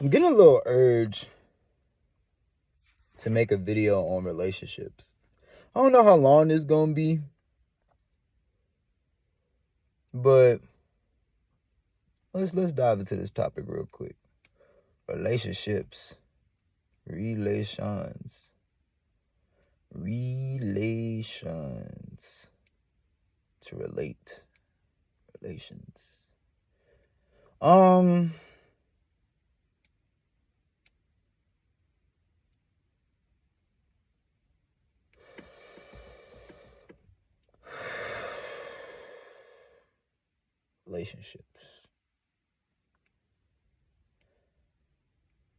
I'm getting a little urge to make a video on relationships. I don't know how long this is gonna be, but let's dive into this topic real quick. Relationships, relations, to relate, relations. Um, relationships.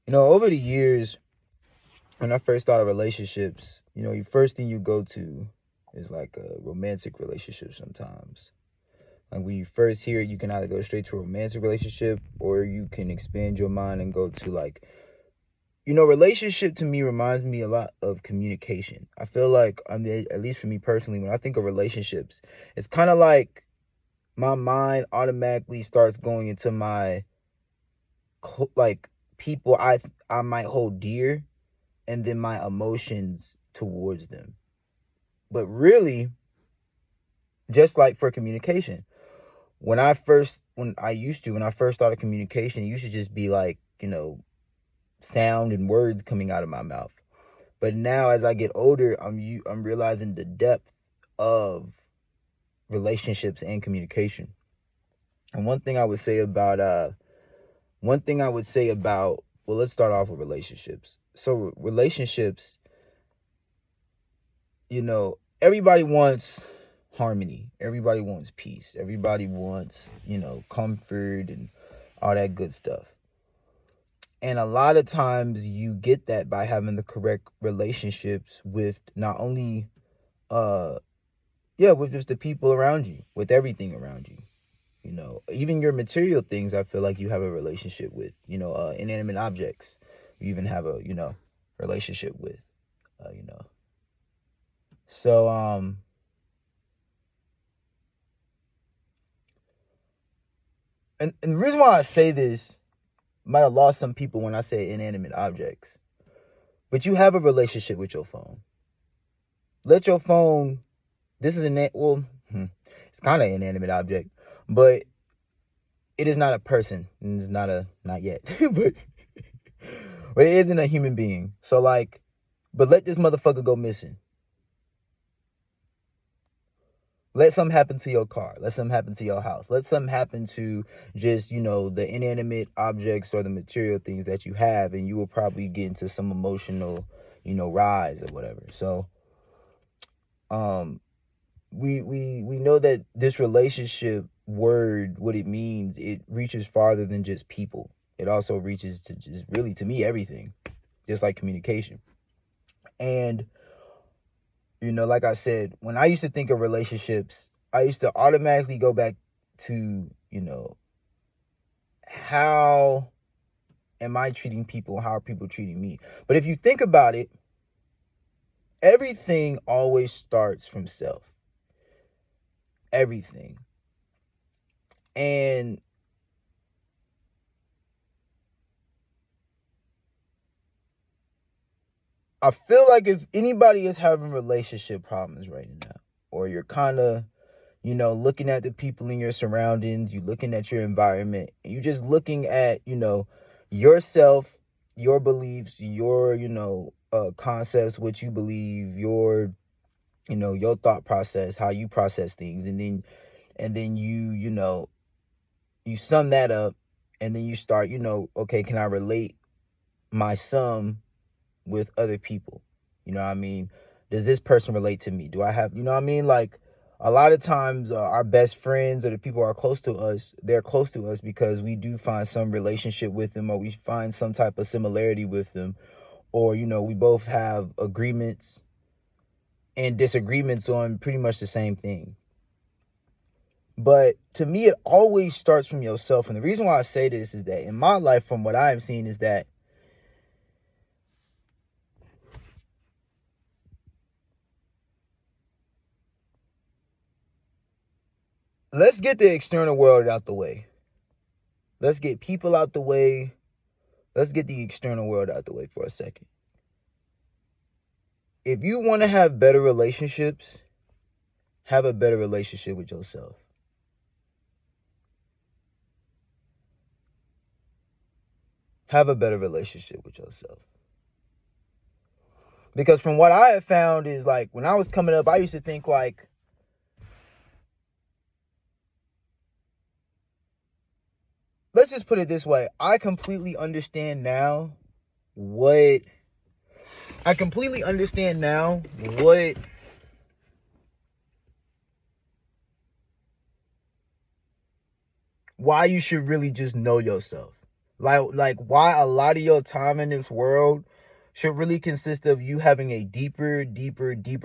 Over the years, when I first thought of relationships, the first thing you go to is like a romantic relationship sometimes. Like when you first hear it, you can either go straight to a romantic relationship or you can expand your mind and go to relationship to me reminds me a lot of communication. I feel like, at least for me personally, when I think of relationships, it's kind of like my mind automatically starts going into my, like, people I might hold dear and then my emotions towards them. But really, just like for communication, when I first started communication, it used to just be like, sound and words coming out of my mouth. But now as I get older, I'm realizing the depth of relationships and communication. And one thing I would say about well, let's start off with relationships. So relationships, everybody wants harmony. Everybody wants peace. Everybody wants, comfort and all that good stuff. And a lot of times you get that by having the correct relationships with not only with just the people around you, with everything around you. Even your material things, I feel like you have a relationship with, inanimate objects. You even have a, relationship with, So, and the reason why I say this might have lost some people when I say inanimate objects, but you have a relationship with your phone. Let your phone, this is it's kind of an inanimate object, but it is not a person. It's not yet, but it isn't a human being. So but let this motherfucker go missing. Let something happen to your car. Let something happen to your house. Let something happen to just, the inanimate objects or the material things that you have, and you will probably get into some emotional, rise or whatever. So, we know that this relationship word, what it means, it reaches farther than just people. It also reaches to just really, to me, everything, just like communication. And like I said, when I used to think of relationships, I used to automatically go back to, how am I treating people? How are people treating me? But if you think about it, everything always starts from self. Everything. And I feel like if anybody is having relationship problems right now, or you're kind of, looking at the people in your surroundings, you looking at your environment, and you're just looking at, yourself, your beliefs, your, concepts, what you believe, your thought process, how you process things. And then you sum that up, and then you start, okay, can I relate my sum with other people? You know what I mean? Does this person relate to me? Do I have, you know what I mean? Like, a lot of times our best friends or the people who are close to us, they're close to us because we do find some relationship with them, or we find some type of similarity with them, or, we both have agreements and disagreements on pretty much the same thing. But to me, it always starts from yourself. And the reason why I say this is that in my life, from what I have seen, is that let's get the external world out the way. Let's get people out the way. let's get the external world out the way for a second. If you want to have better relationships, have a better relationship with yourself. Have a better relationship with yourself. Because from what I have found is, like, when I was coming up, I used to think, like, let's just put it this way. I completely understand now what why you should really just know yourself. Like why a lot of your time in this world should really consist of you having a deeper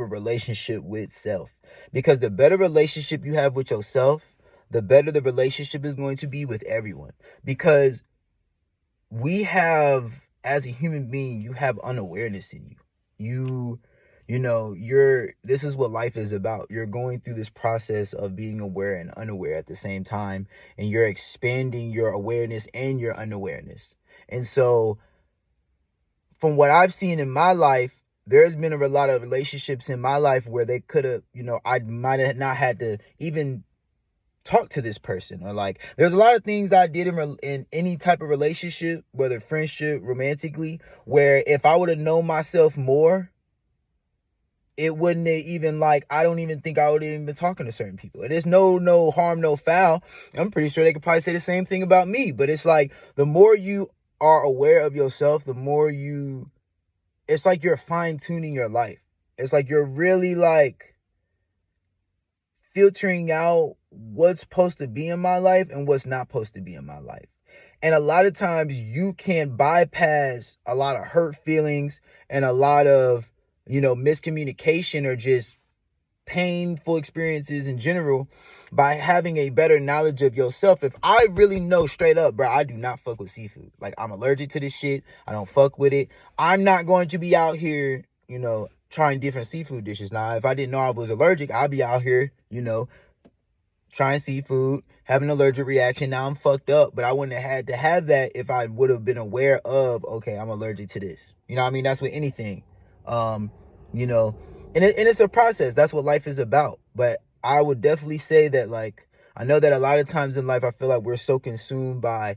relationship with self. Because the better relationship you have with yourself, the better the relationship is going to be with everyone. Because we have, as a human being, you have unawareness in you. This is what life is about. You're going through this process of being aware and unaware at the same time, and you're expanding your awareness and your unawareness. And so from what I've seen in my life, there's been a lot of relationships in my life where they could have, I might have not had to even talk to this person, or like there's a lot of things I did in any type of relationship, whether friendship, romantically, where if I would have known myself more, it wouldn't have even, like, I don't even think I would have even been talking to certain people. And there's no harm, no foul. I'm pretty sure they could probably say the same thing about me. But it's like, the more you are aware of yourself, the more it's like you're fine-tuning your life. It's like you're really, like, filtering out what's supposed to be in my life and what's not supposed to be in my life. And a lot of times you can bypass a lot of hurt feelings and a lot of, miscommunication or just painful experiences in general by having a better knowledge of yourself. If I really know straight up, bro, I do not fuck with seafood. Like, I'm allergic to this shit. I don't fuck with it. I'm not going to be out here, trying different seafood dishes. Now, if I didn't know I was allergic, I'd be out here, trying seafood, having an allergic reaction. Now I'm fucked up, but I wouldn't have had to have that if I would have been aware of, okay, I'm allergic to this. You know what I mean? That's with anything. And it's a process. That's what life is about. But I would definitely say that, like, I know that a lot of times in life, I feel like we're so consumed by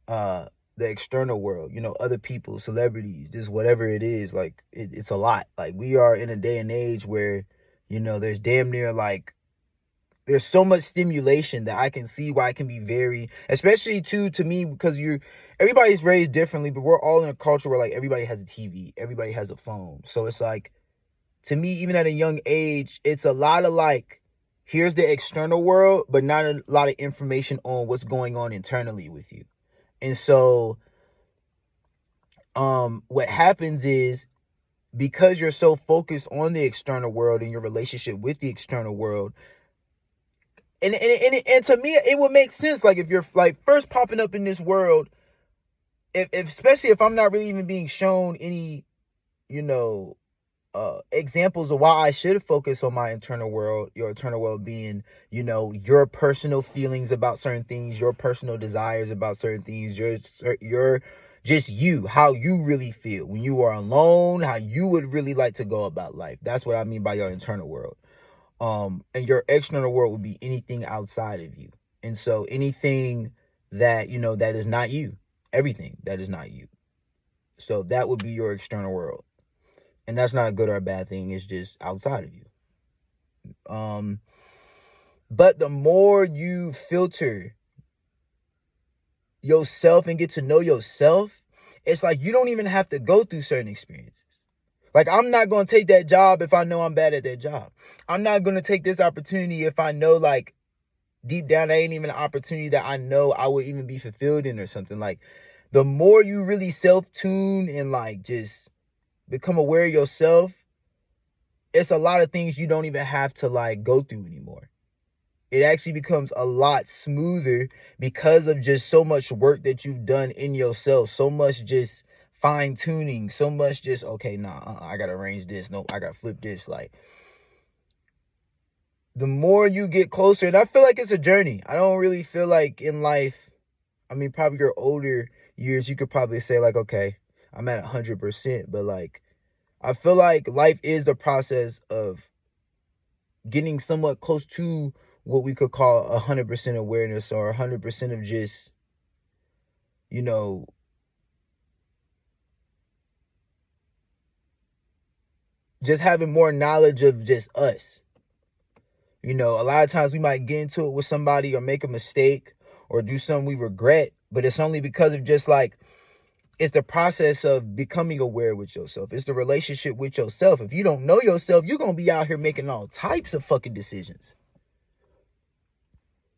the external world, other people, celebrities, just whatever it is. Like, it's a lot. Like, we are in a day and age where, there's damn near, like, there's so much stimulation that I can see why it can be very, especially to me, because everybody's raised differently, but we're all in a culture where, like, everybody has a TV, everybody has a phone. So it's like, to me, even at a young age, it's a lot of, like, here's the external world, but not a lot of information on what's going on internally with you. And so, what happens is, because you're so focused on the external world and your relationship with the external world, and to me, it would make sense, like, if you're, like, first popping up in this world, if especially if I'm not really even being shown any, examples of why I should focus on my internal world, your internal world being, your personal feelings about certain things, your personal desires about certain things, your just you, how you really feel when you are alone, how you would really like to go about life. That's what I mean by your internal world. And your external world would be anything outside of you. And so anything that, that is not you, everything that is not you. So that would be your external world. And that's not a good or a bad thing. It's just outside of you. But the more you filter yourself and get to know yourself, it's like you don't even have to go through certain experiences. Like, I'm not going to take that job if I know I'm bad at that job. I'm not going to take this opportunity if I know, like, deep down, that ain't even an opportunity that I know I would even be fulfilled in or something. Like, the more you really self-tune and, like, just become aware of yourself, it's a lot of things you don't even have to, like, go through anymore. It actually becomes a lot smoother because of just so much work that you've done in yourself, so much just fine tuning, so much just, okay, I gotta arrange this, no, I gotta flip this. Like, the more you get closer, and I feel like it's a journey. I don't really feel like in life, I mean, probably you're older, years, you could probably say like, okay, I'm at 100%. But like, I feel like life is the process of getting somewhat close to what we could call 100% awareness, or 100% of just, you know, just having more knowledge of just us. You know, a lot of times we might get into it with somebody or make a mistake or do something we regret, but it's only because of just like, it's the process of becoming aware with yourself. It's the relationship with yourself. If you don't know yourself, you're going to be out here making all types of fucking decisions.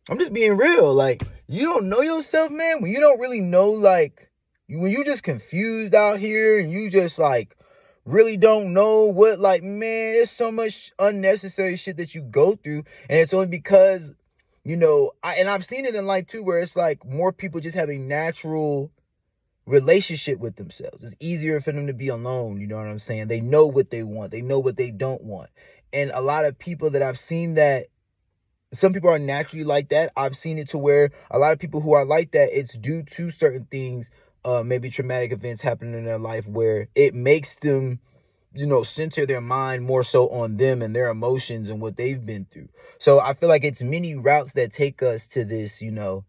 I'm just being real. Like, you don't know yourself, man. When you don't really know, like, when you just confused out here and you just like really don't know what, like, man, there's so much unnecessary shit that you go through. And it's only because, you know, I've seen it in life too, where it's like more people just have a natural relationship with themselves. It's easier for them to be alone. You know what I'm saying? They know what they want. They know what they don't want. And a lot of people that I've seen, that some people are naturally like that. I've seen it to where a lot of people who are like that, it's due to certain things, maybe traumatic events happening in their life, where it makes them, you know, center their mind more so on them and their emotions and what they've been through. So I feel like it's many routes that take us to this, you know,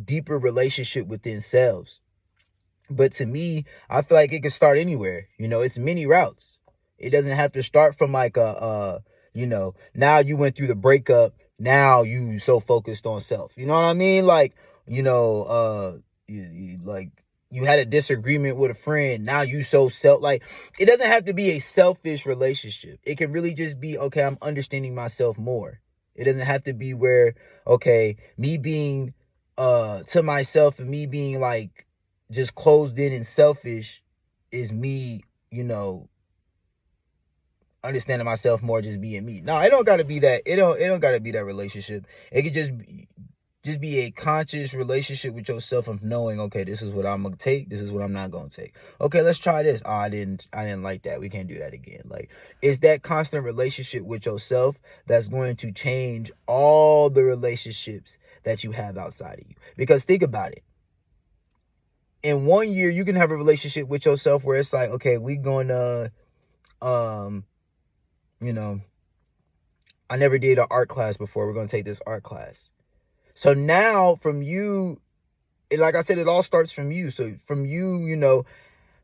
deeper relationship within selves. But to me, I feel like it can start anywhere. You know, it's many routes. It doesn't have to start from like you know, now you went through the breakup, now you so focused on self. You know what I mean? Like, you know, you had a disagreement with a friend, now you so self, like, it doesn't have to be a selfish relationship. It can really just be, okay, I'm understanding myself more. It doesn't have to be where, okay, me being to myself and me being like just closed in and selfish is me, you know, understanding myself more, just being me. No, it don't gotta be that. It don't gotta be that relationship. It could just be a conscious relationship with yourself of knowing, okay, this is what I'm gonna take, this is what I'm not gonna take. Okay, let's try this. Oh, I didn't like that. We can't do that again. Like, it's that constant relationship with yourself that's going to change all the relationships that you have outside of you. Because think about it. In 1 year, you can have a relationship with yourself where it's like, okay, we gonna you know, I never did an art class before. We're going to take this art class. So now from you, and like I said, it all starts from you. So from you, you know,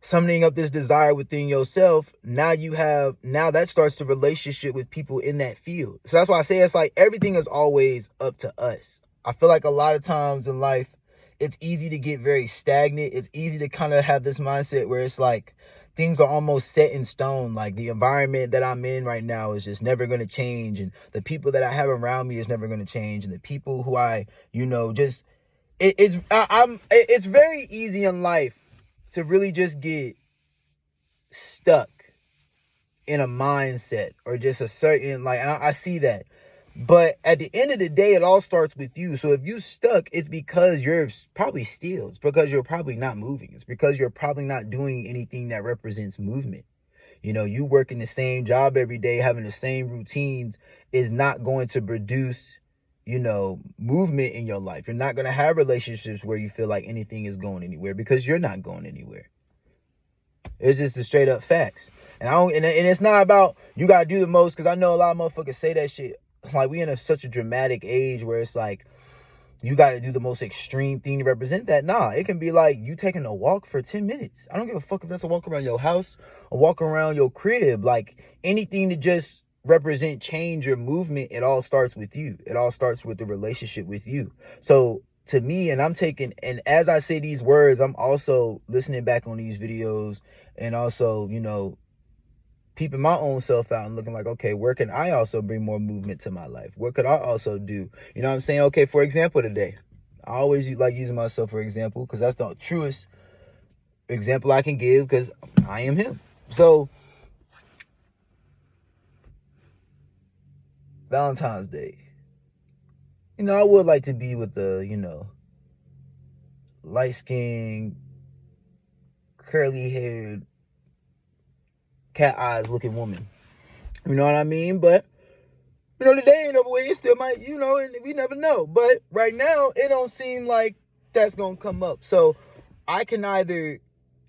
summoning up this desire within yourself, now that starts the relationship with people in that field. So that's why I say it's like everything is always up to us. I feel like a lot of times in life, it's easy to get very stagnant. It's easy to kind of have this mindset where it's like things are almost set in stone. Like, the environment that I'm in right now is just never going to change. And the people that I have around me is never going to change. And the people who I, you know, just, it's very easy in life to really just get stuck in a mindset or just a certain, like, and I see that. But at the end of the day, it all starts with you. So if you stuck, it's because you're probably still. It's because you're probably not moving. It's because you're probably not doing anything that represents movement. You know, you working the same job every day, having the same routines is not going to produce, you know, movement in your life. You're not going to have relationships where you feel like anything is going anywhere, because you're not going anywhere. It's just the straight up facts. And it's not about you got to do the most, because I know a lot of motherfuckers say that shit. Like, we in such a dramatic age where it's like you got to do the most extreme thing to represent that. Nah, it can be like you taking a walk for 10 minutes. I don't give a fuck if that's a walk around your house, a walk around your crib. Like, anything to just represent change or movement, it all starts with you. It all starts with the relationship with you. So to me, and as I say these words, I'm also listening back on these videos and also, you know, peeping my own self out and looking like, okay, where can I also bring more movement to my life? What could I also do? You know what I'm saying? Okay, for example, today, I always like using myself for example, because that's the truest example I can give, because I am him. So Valentine's Day, you know, I would like to be with the, you know, light-skinned, curly-haired, cat eyes looking woman. You know what I mean? But, you know, the day ain't over with. It still might, you know, and we never know. But right now, it don't seem like that's gonna come up. So I can either,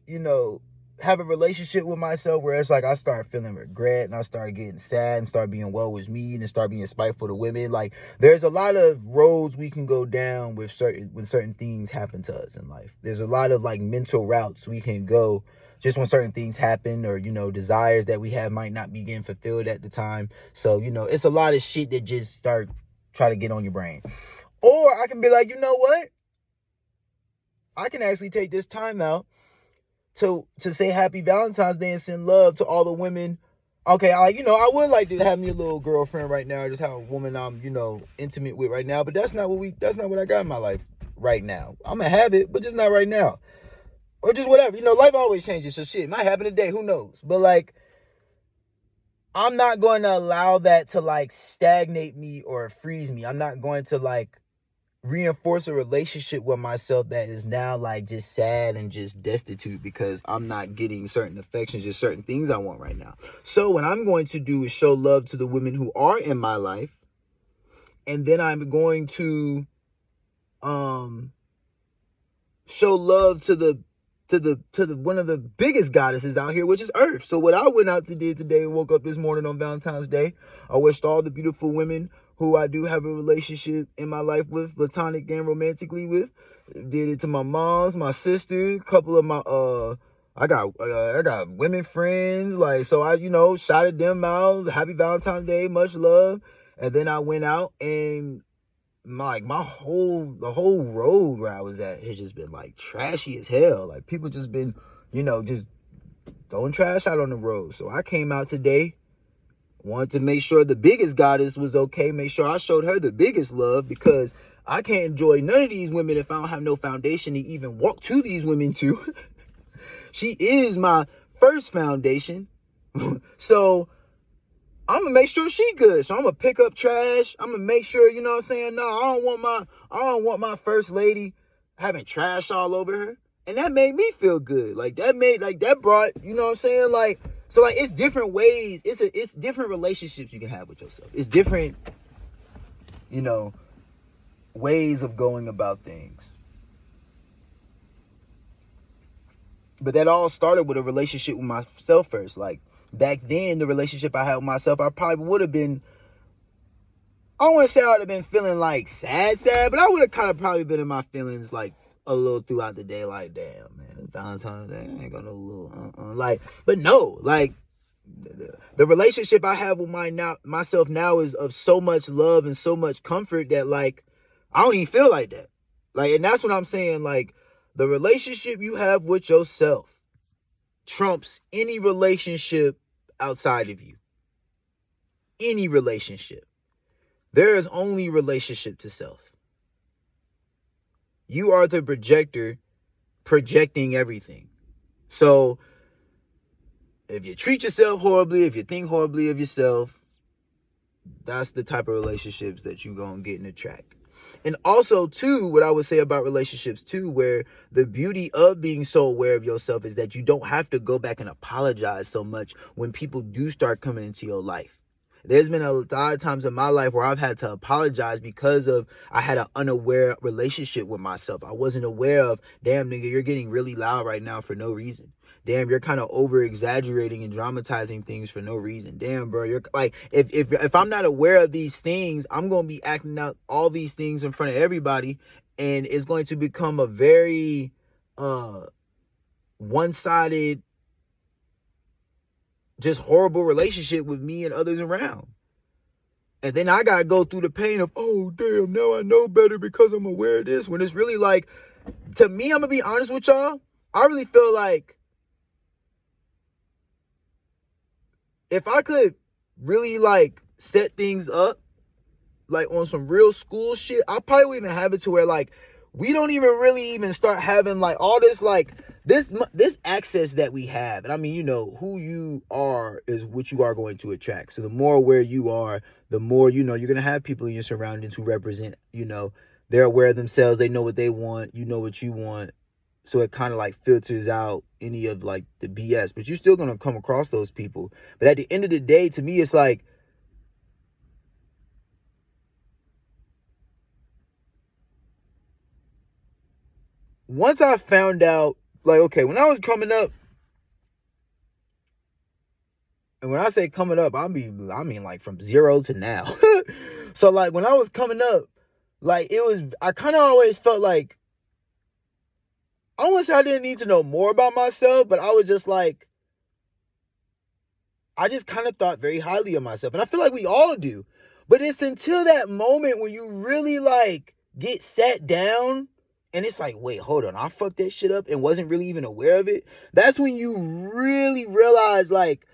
you know, have a relationship with myself where it's like I start feeling regret and I start getting sad and start being woe is me and start being spiteful to women. Like, there's a lot of roads we can go down with when certain things happen to us in life. There's a lot of like mental routes we can go just when certain things happen, or, you know, desires that we have might not be getting fulfilled at the time. So, you know, it's a lot of shit that just try to get on your brain. Or I can be like, you know what? I can actually take this time out to say happy Valentine's Day and send love to all the women. Okay, I would like to have me a little girlfriend right now, just have a woman I'm, you know, intimate with right now, but that's not what I got in my life right now. I'm gonna have it, but just not right now. Or just whatever. You know, life always changes, so shit might happen today, who knows? But like, I'm not going to allow that to like stagnate me or freeze me. I'm not going to like reinforce a relationship with myself that is now like just sad and just destitute because I'm not getting certain affections, just certain things I want right now. So what I'm going to do is show love to the women who are in my life, and then I'm going to show love to the one of the biggest goddesses out here, which is Earth. So what I went out to do today and woke up this morning on Valentine's Day, I wished all the beautiful women who I do have a relationship in my life with, platonic and romantically with. Did it to my moms, my sisters, a couple of my I got women friends, like, so I, you know, shouted them out, happy Valentine's Day, much love. And then I went out and the whole road where I was at has just been like trashy as hell. Like, people just been, you know, just throwing trash out on the road. So I came out today, wanted to make sure the biggest goddess was okay, make sure I showed her the biggest love, because I can't enjoy none of these women if I don't have no foundation to even walk to these women to. She is my first foundation. So I'm gonna make sure she good. So I'm gonna pick up trash. I'm gonna make sure, you know what I'm saying? No, I don't want my first lady having trash all over her. And that made me feel good. Like, that brought, you know what I'm saying? Like, so like, it's different ways. It's different relationships you can have with yourself. It's different, you know, ways of going about things. But that all started with a relationship with myself first. Like, back then, the relationship I had with myself, I probably would have been, I don't want to say I would have been feeling like sad, but I would have kind of probably been in my feelings like a little throughout the day, like, damn, man, Valentine's Day, I ain't got no little, like, but no, like, the relationship I have with myself now is of so much love and so much comfort that, like, I don't even feel like that. Like, and that's what I'm saying, like, the relationship you have with yourself trumps any relationship outside of you. Any relationship. There is only relationship to self. You are the projector projecting everything. So if you treat yourself horribly, if you think horribly of yourself, that's the type of relationships that you're going to get and attract. And also, too, what I would say about relationships, too, where the beauty of being so aware of yourself is that you don't have to go back and apologize so much when people do start coming into your life. There's been a lot of times in my life where I've had to apologize because of I had an unaware relationship with myself. I wasn't aware of, damn, nigga, you're getting really loud right now for no reason. Damn, you're kind of over exaggerating and dramatizing things for no reason. Damn, bro, you're like, if I'm not aware of these things, I'm going to be acting out all these things in front of everybody, and it's going to become a very one-sided, just horrible relationship with me and others around. And then I got to go through the pain of, oh, damn, now I know better because I'm aware of this. When it's really like, to me, I'm going to be honest with y'all, I really feel like if I could really like set things up like on some real school shit, I probably would even have it to where like we don't even really even start having like all this like this access that we have. And I mean, you know, who you are is what you are going to attract. So the more aware you are, the more, you know, you're going to have people in your surroundings who represent, you know, they're aware of themselves. They know what they want. You know what you want. So it kind of like filters out any of like the BS, but you're still going to come across those people. But at the end of the day, to me, it's like, once I found out, like, okay, when I was coming up, and when I say coming up, I mean like from 0 to now. So like when I was coming up, like I kind of always felt like, I wouldn't say I didn't need to know more about myself, but I was just like, I just kind of thought very highly of myself. And I feel like we all do. But it's until that moment when you really like get sat down and it's like, wait, hold on, I fucked that shit up and wasn't really even aware of it. That's when you really realize, like,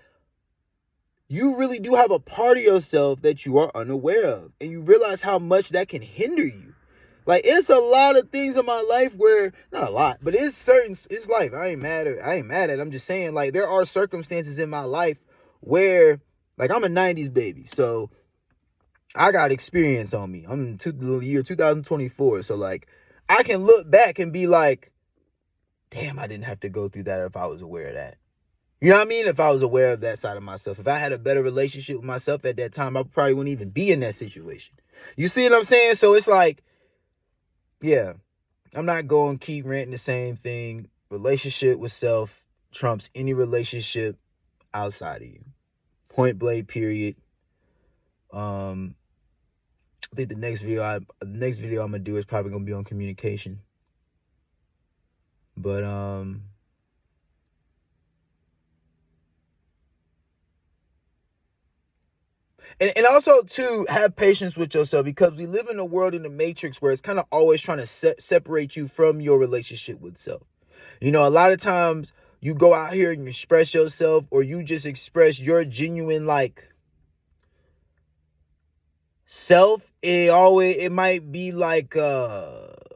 you really do have a part of yourself that you are unaware of. And you realize how much that can hinder you. Like, it's a lot of things in my life where, not a lot, but it's life. I ain't mad at it. I'm just saying, like, there are circumstances in my life where, like, I'm a 90s baby. So I got experience on me. I'm in the year 2024. So, like, I can look back and be like, damn, I didn't have to go through that if I was aware of that. You know what I mean? If I was aware of that side of myself. If I had a better relationship with myself at that time, I probably wouldn't even be in that situation. You see what I'm saying? So it's like, yeah, I'm not going to keep ranting the same thing. Relationship with self trumps any relationship outside of you. Point blank, period. I think the next video I'm gonna do is probably gonna be on communication. But and also to have patience with yourself, because we live in a world in the matrix where it's kind of always trying to separate you from your relationship with self. You know, a lot of times you go out here and you express yourself, or you just express your genuine like self. It might be like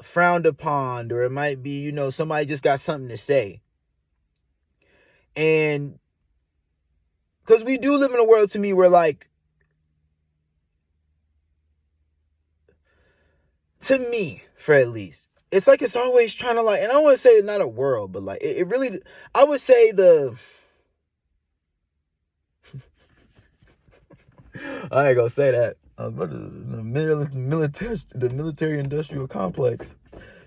frowned upon, or it might be, you know, somebody just got something to say. And because we do live in a world, to me, where like, to me, for at least, it's like it's always trying to like, and I don't want to say not a world, but like it really, I would say I ain't gonna say that. I was about to, the military industrial complex.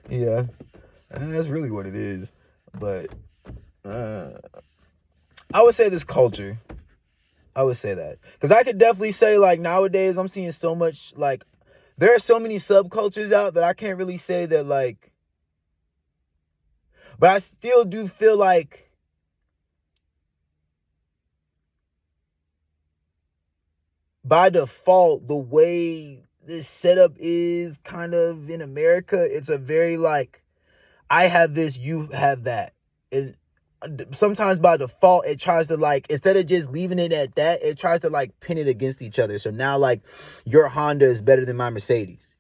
Yeah, that's really what it is. But I would say this culture. I would say that, because I could definitely say, like, nowadays I'm seeing so much, like, there are so many subcultures out that I can't really say that, like, but I still do feel like by default, the way this setup is kind of in America, it's a very like, I have this, you have that. Sometimes by default, it tries to like, instead of just leaving it at that, it tries to like pin it against each other. So now like, your Honda is better than my Mercedes.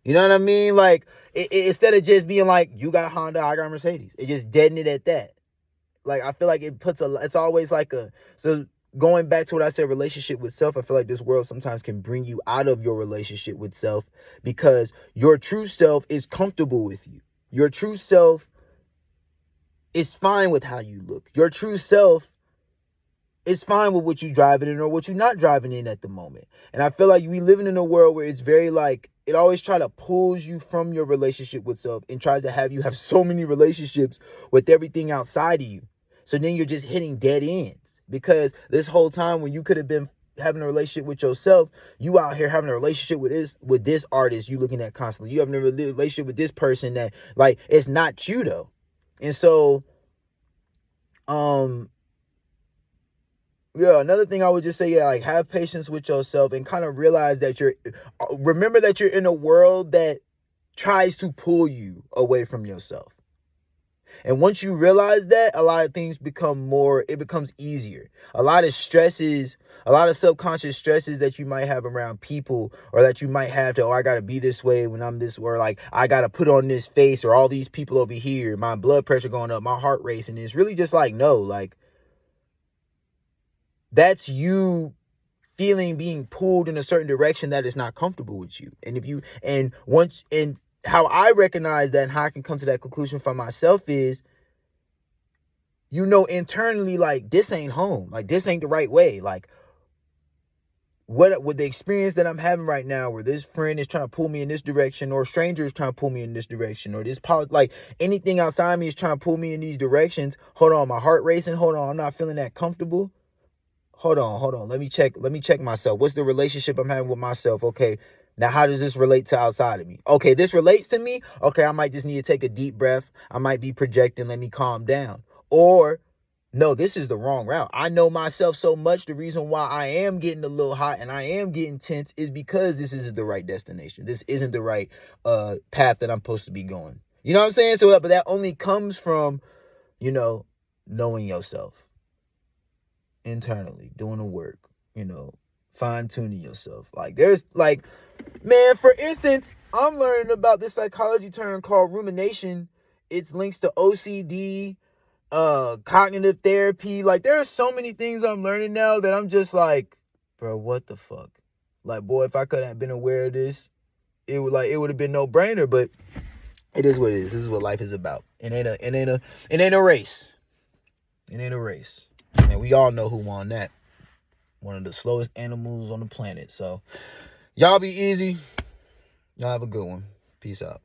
You know what I mean? Like, instead of just being like, you got Honda, I got Mercedes, it just deaden it at that. Like, I feel like it's always like so going back to what I said, relationship with self, I feel like this world sometimes can bring you out of your relationship with self, because your true self is comfortable with you. Your true self is fine with how you look. Your true self is fine with what you driving in or what you're not driving in at the moment. And I feel like we living in a world where it's very like, it always try to pulls you from your relationship with self and tries to have you have so many relationships with everything outside of you. So then you're just hitting dead ends, because this whole time when you could have been having a relationship with yourself, you out here having a relationship with this artist you looking at constantly. You having a relationship with this person that, like, it's not you though. And so, yeah, another thing I would just say, yeah, like, have patience with yourself and kind of realize that remember that you're in a world that tries to pull you away from yourself. And once you realize that, a lot of things it becomes easier. A lot of stresses, a lot of subconscious stresses that you might have around people, or that you might have to, oh, I got to be this way when I'm this, or like, I got to put on this face, or all these people over here, my blood pressure going up, my heart racing. It's really just like, no, like, that's you being pulled in a certain direction that is not comfortable with you. And how I recognize that and how I can come to that conclusion for myself is, you know, internally, like, this ain't home. Like, this ain't the right way. Like, what with the experience that I'm having right now, where this friend is trying to pull me in this direction, or a stranger is trying to pull me in this direction, or this like anything outside me is trying to pull me in these directions. Hold on, my heart racing. Hold on, I'm not feeling that comfortable. Hold on. Let me check myself. What's the relationship I'm having with myself? Okay, now how does this relate to outside of me? Okay, this relates to me. Okay, I might just need to take a deep breath. I might be projecting. Let me calm down. Or no, this is the wrong route. I know myself so much. The reason why I am getting a little hot and I am getting tense is because this isn't the right destination. This isn't the right path that I'm supposed to be going. You know what I'm saying? So, but that only comes from, knowing yourself internally, doing the work, fine tuning yourself. Like man, for instance, I'm learning about this psychology term called rumination. It's links to OCD, cognitive therapy. Like, there are so many things I'm learning now that I'm just like, bro, what the fuck? Like, boy, if I could have been aware of this, it would have been no brainer. But it is what it is. This is what life is about. It ain't a race. It ain't a race. And we all know who won that. One of the slowest animals on the planet. So y'all be easy. Y'all have a good one. Peace out.